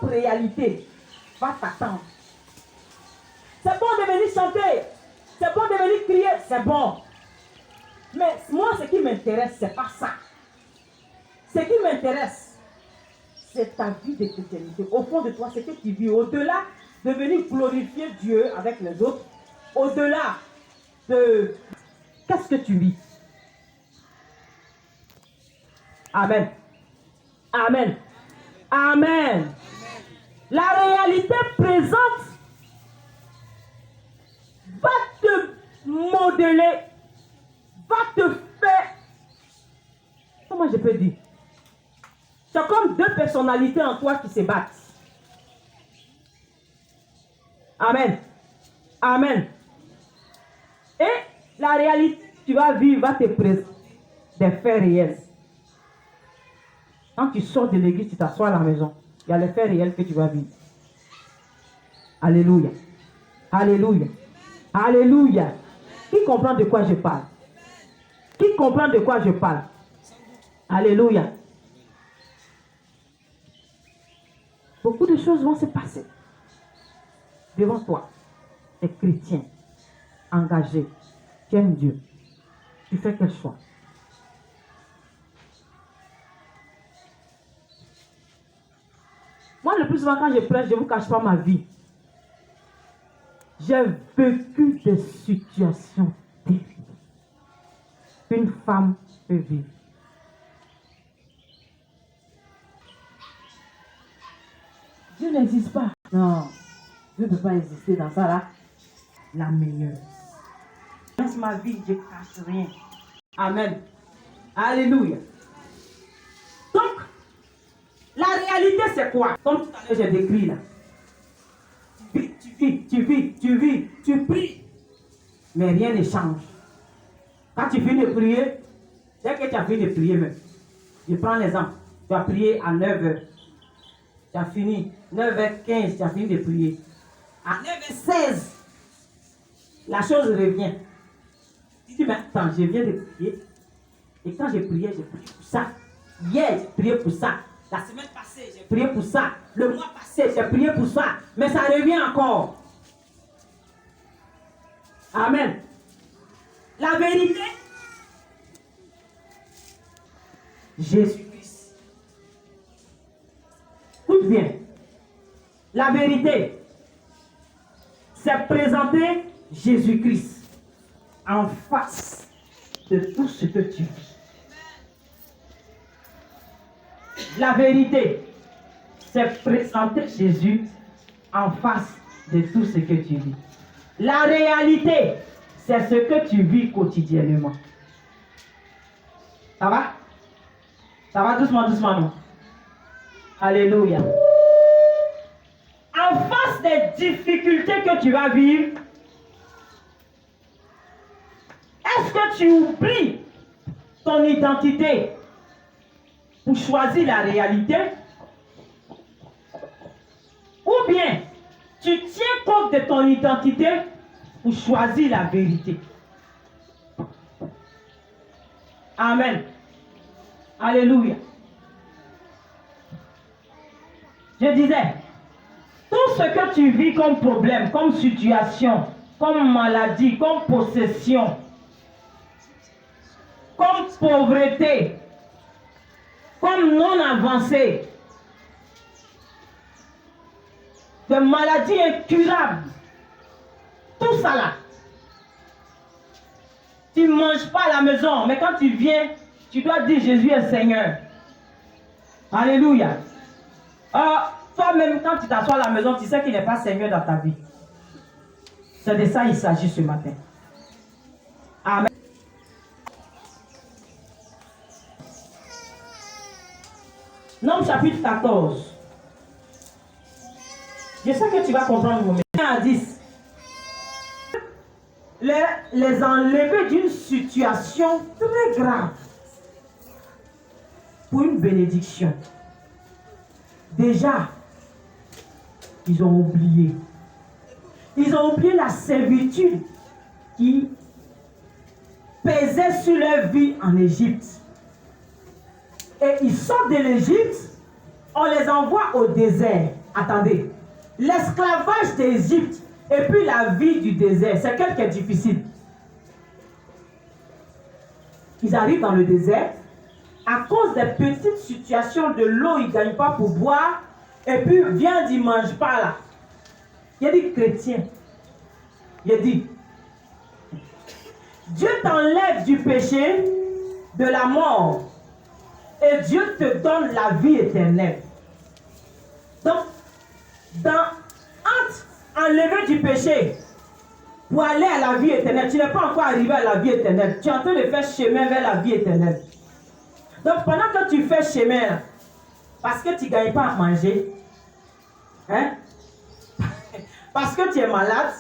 propre réalité va t'attendre. C'est bon de venir chanter, c'est bon de venir crier, c'est bon. Mais moi, ce qui m'intéresse, c'est pas ça. Ce qui m'intéresse, c'est ta vie de chrétienté. Au fond de toi, c'est que tu vis au-delà de venir glorifier Dieu avec les autres. Au-delà de... Qu'est-ce que tu vis? Amen. Amen. Amen. La réalité présente va te modeler, va te faire... Comment je peux dire? C'est comme deux personnalités en toi qui se battent. Amen. Amen. Et la réalité que tu vas vivre va te présenter des faits réels. Quand tu sors de l'église, tu t'assois à la maison. Il y a les faits réels que tu vas vivre. Alléluia. Alléluia. Alléluia. Qui comprend de quoi je parle? Qui comprend de quoi je parle? Alléluia. Beaucoup de choses vont se passer devant toi. Tu es chrétien, engagé, tu aimes Dieu. Tu fais quel choix? Moi, le plus souvent, quand je prêche, je ne vous cache pas ma vie. J'ai vécu des situations terribles. Une femme peut vivre. Dieu n'existe pas. Non, Dieu ne peut pas exister dans ça là. La meilleure. Dans ma vie, je ne cache rien. Amen. Alléluia. Donc, la réalité c'est quoi? Comme tout à l'heure j'ai décrit là. Tu vis, tu pries. Mais rien ne change. Quand tu finis de prier, dès que tu as fini de prier même, je prends l'exemple. Tu as prié à 9h. Tu as fini. 9h15, tu as fini de prier. À 9h16, la chose revient. Tu dis, mais attends, je viens de prier. Et quand j'ai prié pour ça. Hier, j'ai prié pour ça. La semaine passée, j'ai prié pour ça. Le mois passé, j'ai prié pour ça. Mais ça revient encore. Amen. La vérité, Jésus-Christ. Écoute bien. La vérité, c'est présenter Jésus-Christ en face de tout ce que tu vis. La vérité, c'est présenter Jésus en face de tout ce que tu vis. La réalité, c'est ce que tu vis quotidiennement. Ça va? Ça va doucement, doucement, non? Alléluia. En face des difficultés que tu vas vivre, est-ce que tu oublies ton identité pour choisir la réalité? Ou bien, tu tiens compte de ton identité pour choisir la vérité? Amen. Alléluia. Je disais, tout ce que tu vis comme problème, comme situation, comme maladie, comme possession, comme pauvreté, comme non-avancée, de maladies incurables, tout ça là, tu ne manges pas à la maison, mais quand tu viens, tu dois dire Jésus est Seigneur. Alléluia. Toi-même, quand tu t'assois à la maison, tu sais qu'il n'est pas Seigneur dans ta vie. C'est de ça qu'il s'agit ce matin. Amen. Nombre chapitre 14. Je sais que tu vas comprendre mon message. À 10. Les enlever d'une situation très grave pour une bénédiction. Déjà, ils ont oublié. Ils ont oublié la servitude qui pesait sur leur vie en Égypte. Et ils sortent de l'Égypte, on les envoie au désert. Attendez. L'esclavage d'Égypte et puis la vie du désert, c'est quel qui est difficile? Ils arrivent dans le désert. À cause des petites situations de l'eau, ils ne gagnent pas pour boire. Et puis, viande, ils ne mangent pas là. Il a dit chrétien. Il a dit, Dieu t'enlève du péché, de la mort. Et Dieu te donne la vie éternelle. Donc, entre enlever du péché pour aller à la vie éternelle, tu n'es pas encore arrivé à la vie éternelle. Tu es en train de faire chemin vers la vie éternelle. Donc, pendant que tu fais chemin, parce que tu ne gagnes pas à manger, hein? Parce que tu es malade,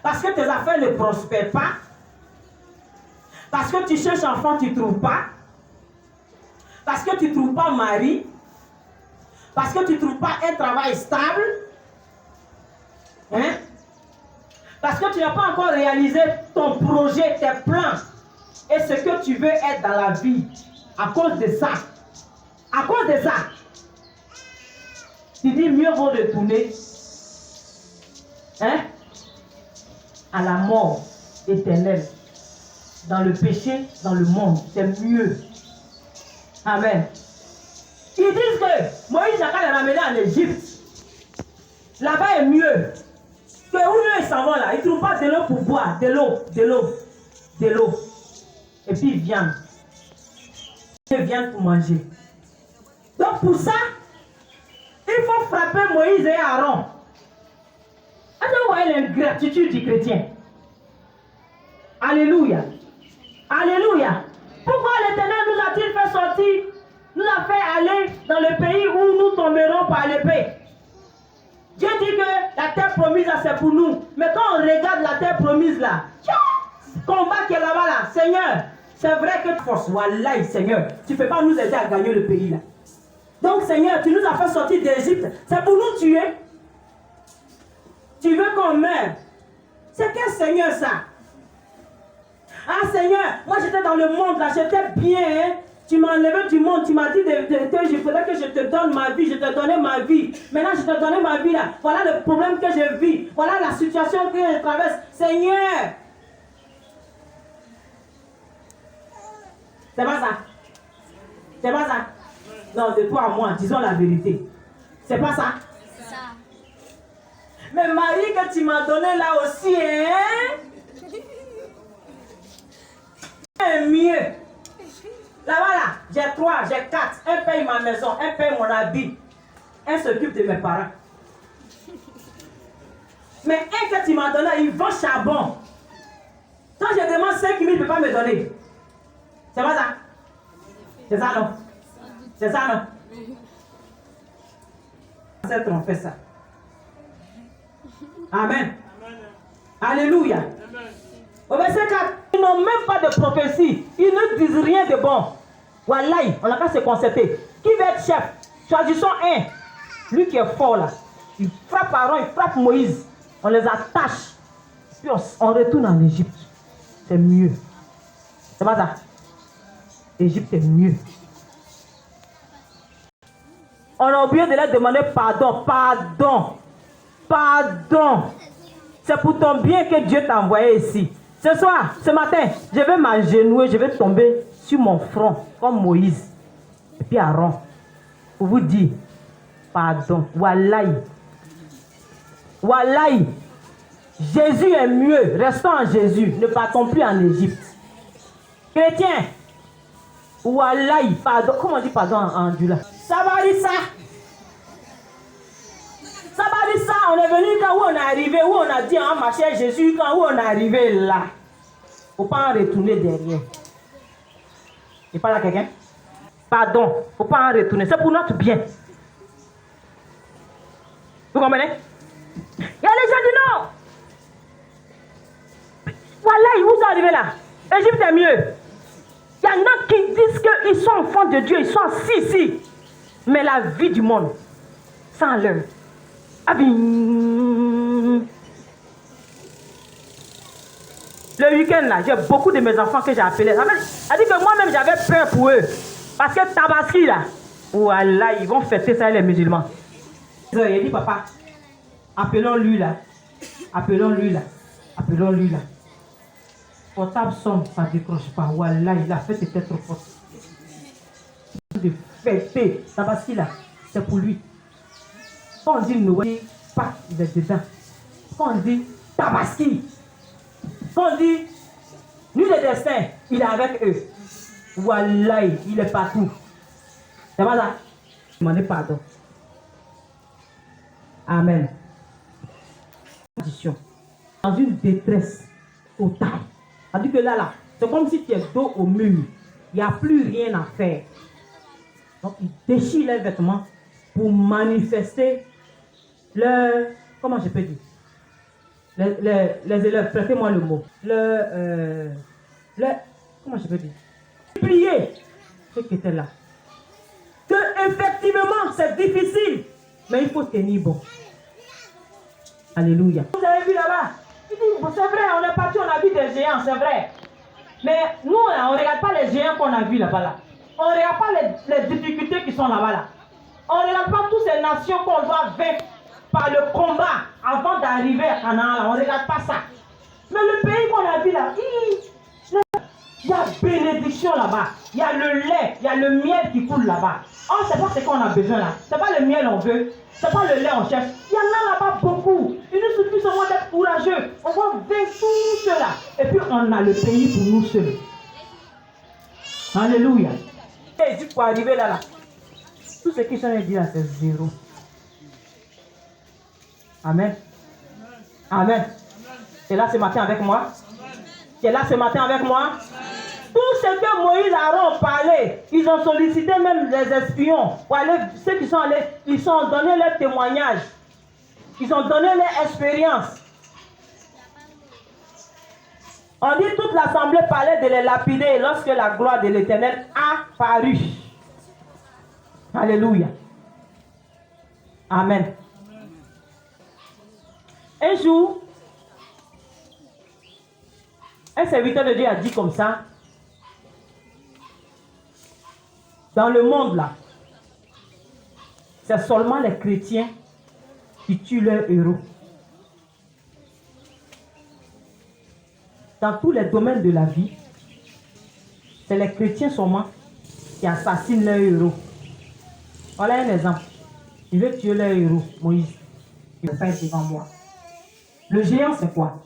parce que tes affaires ne prospèrent pas, parce que tu cherches enfant, tu ne trouves pas, parce que tu ne trouves pas mari, parce que tu ne trouves pas un travail stable, hein? Parce que tu n'as pas encore réalisé ton projet, tes plans et ce que tu veux être dans la vie. À cause de ça, tu dis mieux vaut retourner, hein, à la mort éternelle, dans le péché, dans le monde. C'est mieux. Amen. Ils disent que Moïse a qu'à les ramener en Égypte. Là-bas est mieux. Que où eux ils s'en vont là, ils ne trouvent pas de l'eau pour boire, de l'eau. Et puis viande. Et viande pour manger. Donc pour ça, il faut frapper Moïse et Aaron. Est-ce que vous voyez l'ingratitude du chrétien? Alléluia. Alléluia. Pourquoi l'Éternel nous a-t-il fait sortir, nous a fait aller dans le pays où nous tomberons par l'épée? Dieu dit que la terre promise là c'est pour nous. Mais quand on regarde la terre promise là, combat qui est là-bas là, Seigneur, c'est vrai que force, Wallahi Seigneur, tu ne peux pas nous aider à gagner le pays là. Donc Seigneur, tu nous as fait sortir d'Égypte, c'est pour nous tuer. Tu veux qu'on meure. C'est quel Seigneur ça? Ah Seigneur, moi j'étais dans le monde là, j'étais bien. Hein? Tu m'as enlevé du monde, tu m'as dit il faudrait que je te donne ma vie, je te donnais ma vie. Maintenant je te donnais ma vie là. Voilà le problème que je vis. Voilà la situation que je traverse. Seigneur. C'est pas ça. C'est pas ça. Non, de toi à moi, disons la vérité. C'est pas ça. C'est ça. Mais Marie que tu m'as donné là aussi, hein? C'est mieux. Là-bas, là, j'ai 3, j'ai 4. Un paye ma maison, un paye mon habit. Un s'occupe de mes parents. Mais un que tu m'as donné, il vend charbon. Quand je demande 5 000, il ne peut pas me donner. C'est pas ça? C'est ça, non? C'est ça, non? Ancêtres ont fait ça. Amen. Alléluia. Amen. Au verset 4, ils n'ont même pas de prophétie. Ils ne disent rien de bon. Wallahi, on n'a qu'à se concerter. Qui veut être chef? Choisissons un. Lui qui est fort là. Il frappe Aaron, il frappe Moïse. On les attache. Puis on retourne en Égypte. C'est mieux. C'est pas ça? Égypte est mieux. On a oublié de leur demander pardon. Pardon. C'est pour ton bien que Dieu t'a envoyé ici. Ce soir, ce matin, je vais m'agenouiller, je vais tomber sur mon front, comme Moïse. Et puis Aaron, pour vous dire, pardon. Wallahi. Wallahi. Jésus est mieux. Restons en Jésus. Ne partons plus en Égypte. Chrétien. Wallahi. Pardon. Comment on dit pardon en Dula? Sabarissa. Sabarissa, on est venu quand où on est arrivé, où on a dit, ah, ma chère Jésus, quand où on est arrivé là. Il ne faut pas en retourner derrière. Il parle à quelqu'un? Pardon, il ne faut pas en retourner. C'est pour notre bien. Vous comprenez? Il y a les gens du Nord. Voilà, ils vous sont arrivés là. Égypte est mieux. Il y en a qui disent qu'ils sont enfants de Dieu, ils sont assis ici. Mais la vie du monde, sans leur. Le week-end là, j'ai beaucoup de mes enfants que j'ai appelés. Elle dit que moi-même j'avais peur pour eux. Parce que Tabaski là, Voilà, ils vont fêter ça les musulmans. Il dit, papa, appelons-lui là. Appelons-lui là. Appelons-lui là. Portable sonne, ça ne décroche pas. Voilà, la fête était trop forte. De fêter, Tabaski là, c'est pour lui. Quand on dit Noël, pas, il est dedans. Quand on dit Tabaski, quand on dit Nuit de destin, il est avec eux. Voilà, il est partout. C'est pas ça? Demandez pardon. Amen. Dans une détresse totale. C'est-à-dire que là, c'est comme si tu es dos au mur. Il n'y a plus rien à faire. Donc, ils déchirent les vêtements pour manifester leur... Comment je peux dire? Les élèves, prêtez-moi le mot. Comment je peux dire? Prier ce qui était là. Que effectivement, c'est difficile, mais il faut tenir bon. Alléluia. Vous avez vu là-bas? Il dit, c'est vrai, on est parti, on a vu des géants, c'est vrai. Mais nous, on ne regarde pas les géants qu'on a vus là-bas. Là. On ne regarde pas les difficultés qui sont là-bas. Là. On ne regarde pas toutes ces nations qu'on doit vaincre par le combat avant d'arriver à Canaan. On ne regarde pas ça. Mais le pays qu'on a vu là, il y a bénédiction là-bas. Il y a le lait, il y a le miel qui coule là-bas. Oh, c'est pas ce qu'on a besoin là. C'est pas le miel on veut. C'est pas le lait on cherche. Il y en a là-bas beaucoup. Il nous suffit seulement d'être courageux. On va vaincre tout cela. Et puis on a le pays pour nous seuls. Alléluia. Et pour arriver là, tout ce qui sont dit là, c'est zéro. Amen. Amen. Tu es là ce matin avec moi? Tu es là ce matin avec moi? Tout ce que Moïse et Aaron ont parlé, ils ont sollicité même les espions. Pour aller, ceux qui sont allés, ils ont donné leur témoignage. Ils ont donné leur expérience. On dit toute l'assemblée parlait de les lapider lorsque la gloire de l'Éternel a paru. Alléluia. Amen. Un jour, un serviteur de Dieu a dit comme ça, dans le monde là, c'est seulement les chrétiens qui tuent leurs héros. Dans tous les domaines de la vie, c'est les chrétiens seulement qui assassinent leurs héros. Voilà un exemple. Il veut tuer leurs héros, Moïse. Il va être devant moi. Le géant, c'est quoi?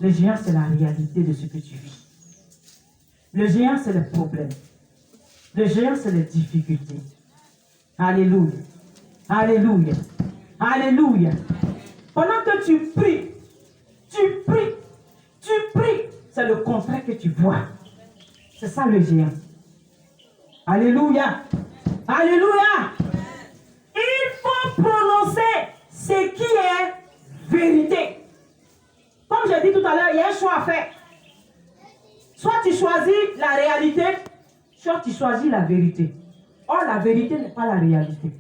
Le géant, c'est la réalité de ce que tu vis. Le géant, c'est le problème. Le géant, c'est les difficultés. Alléluia. Alléluia. Alléluia. Pendant que tu pries, c'est le contraire que tu vois. C'est ça le géant. Alléluia. Alléluia. Il faut prononcer ce qui est vérité. Comme j'ai dit tout à l'heure, il y a un choix à faire. Soit tu choisis la réalité, soit tu choisis la vérité. Or, la vérité n'est pas la réalité.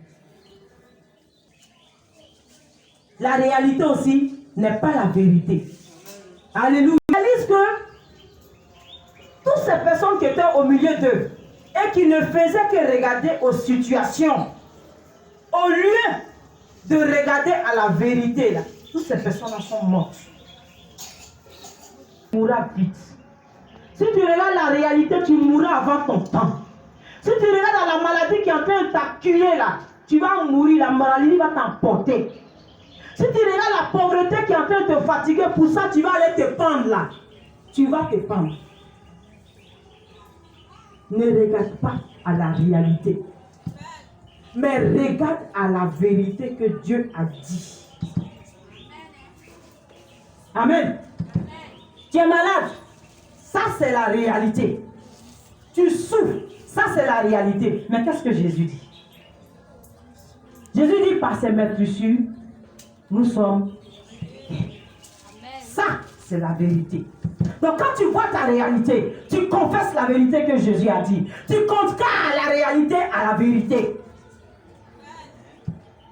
La réalité aussi n'est pas la vérité. Alléluia. Réalise que toutes ces personnes qui étaient au milieu d'eux et qui ne faisaient que regarder aux situations, au lieu de regarder à la vérité, là, toutes ces personnes-là sont mortes. Tu mourras vite. Si tu regardes la réalité, tu mourras avant ton temps. Si tu regardes la maladie qui est en train de t'acculer là, tu vas mourir, la maladie va t'emporter. Si tu regardes la pauvreté qui est en train de te fatiguer, pour ça tu vas aller te pendre là. Tu vas te pendre. Ne regarde pas à la réalité, mais regarde à la vérité que Dieu a dit. Amen. Tu es malade, ça c'est la réalité. Tu souffres, ça c'est la réalité. Mais qu'est-ce que Jésus dit? Jésus dit par ses meurtrissures, nous sommes. Ça c'est la vérité. Donc quand tu vois ta réalité, tu confesses la vérité que Jésus a dit. Tu contrecarres la réalité à la vérité.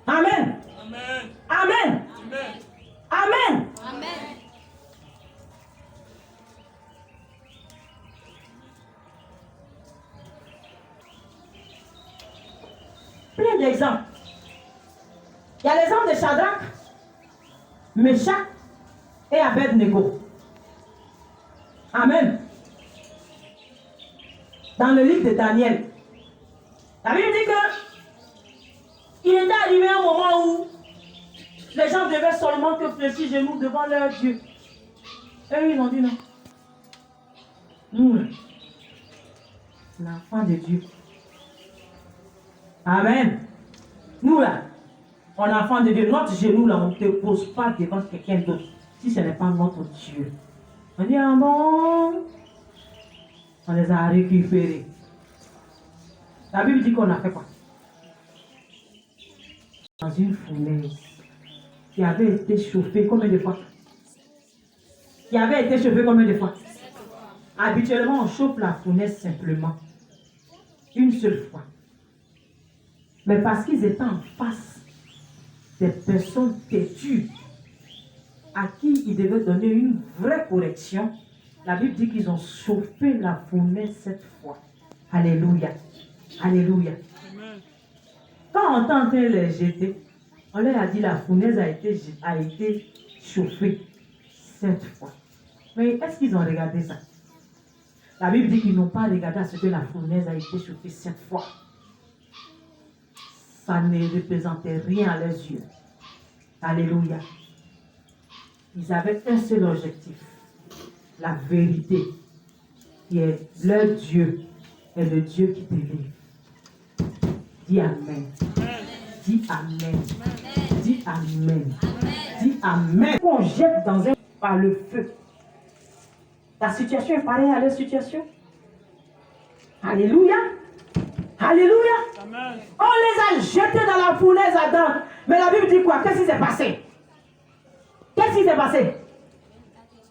Amen. Amen. Amen. Amen. Amen. d'exemples. Il y a l'exemple de Shadrach, Meshach et Abednego. Amen. Dans le livre de Daniel, la Bible dit que il était arrivé un moment où les gens devaient seulement que fléchir genoux devant leur Dieu. Et ils ont dit non. Nous, l'enfant de Dieu. Amen. Nous là, on est enfant de Dieu. Notre genou là, on ne te pose pas devant quelqu'un d'autre. Si ce n'est pas notre Dieu. On dit, ah bon? On les a récupérés. La Bible dit qu'on a fait quoi? Dans une fournaise qui avait été chauffée combien de fois? Qui avait été chauffée combien de fois? Habituellement, on chauffe la fournaise simplement. Une seule fois. Mais parce qu'ils étaient en face des personnes têtues à qui ils devaient donner une vraie correction, la Bible dit qu'ils ont chauffé la fournaise cette fois. Alléluia. Alléluia. Amen. Quand on entend les jeter, on leur a dit la fournaise a été chauffée cette fois. Mais est-ce qu'ils ont regardé ça? La Bible dit qu'ils n'ont pas regardé à ce que la fournaise a été chauffée cette fois. Ça ne représentait rien à leurs yeux. Alléluia. Ils avaient un seul objectif. La vérité. Qui est leur Dieu. Est le Dieu qui délivre. Dis Amen. Dis Amen. Dis Amen. Dis Amen. On jette dans un par le feu. La situation est pareille à leur situation. Alléluia. Alléluia. Amen. On les a jetés dans la fournaise Adam. Mais la Bible dit quoi? Qu'est-ce qui s'est passé? Qu'est-ce qui s'est passé?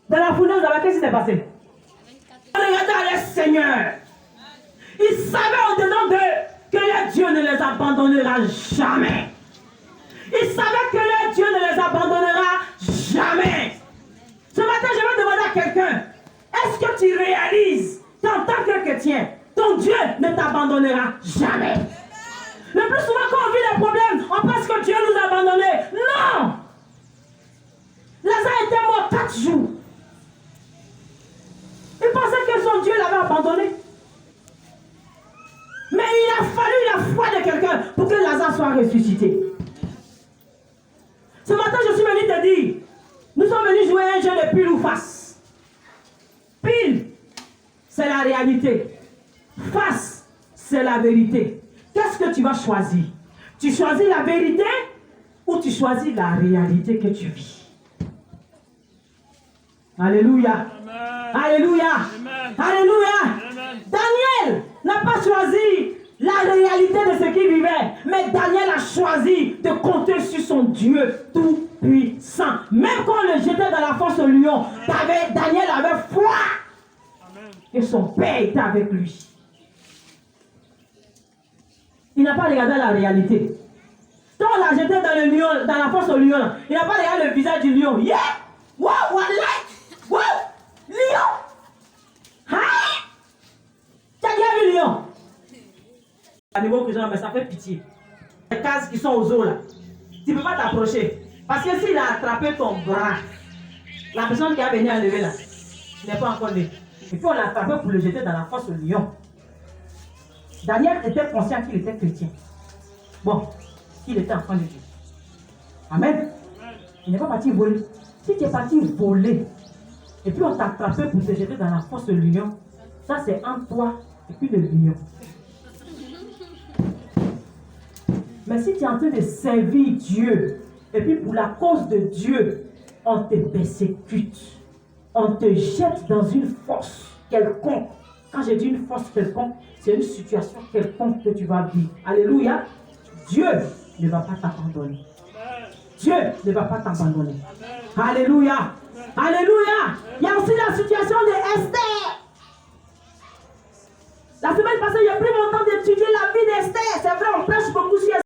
Dans la fournaise, qu'est-ce qui s'est passé? Regardez le Seigneur. Ils savaient au-dedans d'eux que leur Dieu ne les abandonnera jamais. Ils savaient que leur Dieu ne les abandonnera jamais. Ce matin, je vais demander à quelqu'un, est-ce que tu réalises qu'en tant que chrétien, ton Dieu ne t'abandonnera jamais? Le plus souvent, quand on vit des problèmes, on pense que Dieu nous a abandonnés. Non! Lazare était mort 4 jours. Il pensait que son Dieu l'avait abandonné. Mais il a fallu la foi de quelqu'un pour que Lazare soit ressuscité. Ce matin, je suis venu te dire, nous sommes venus jouer un jeu de pile ou face. Pile, c'est la réalité. Face, c'est la vérité. Qu'est-ce que tu vas choisir? Tu choisis la vérité ou tu choisis la réalité que tu vis? Alléluia. Amen. Alléluia. Amen. Alléluia. Amen. Daniel n'a pas choisi la réalité de ce qu'il vivait, mais Daniel a choisi de compter sur son Dieu tout-puissant. Même quand on le jetait dans la fosse au lion, Daniel avait foi. Amen. Et son père était avec lui. Il n'a pas regardé la réalité. Quand on l'a jeté dans le lion, dans la fosse au lion, il n'a pas regardé le visage du lion. Yeah! Wow! What like? Wow! Lion! Hein? Tu as bien vu lion? À niveau que mais ça fait pitié. Les cases qui sont aux eaux là, tu ne peux pas t'approcher. Parce que s'il a attrapé ton bras, la personne qui a venu enlever là, il n'est pas encore né. Et puis on l'a attrapé pour le jeter dans la fosse au lion. Daniel était conscient qu'il était chrétien. Bon, qu'il était enfant de Dieu. Amen. Il n'est pas parti voler. Si tu es parti voler, et puis on t'a attrapé pour te jeter dans la fosse au lion, ça c'est entre toi et puis le lion. Mais si tu es en train de servir Dieu, et puis pour la cause de Dieu, on te persécute, on te jette dans une fosse quelconque. Quand j'ai dit une fosse quelconque, c'est une situation quelconque que tu vas vivre. Alléluia. Dieu ne va pas t'abandonner. Dieu ne va pas t'abandonner. Alléluia. Alléluia. Il y a aussi la situation de Esther. La semaine passée, j'ai pris mon temps d'étudier la vie d'Esther. C'est vrai, on prêche beaucoup sur Esther.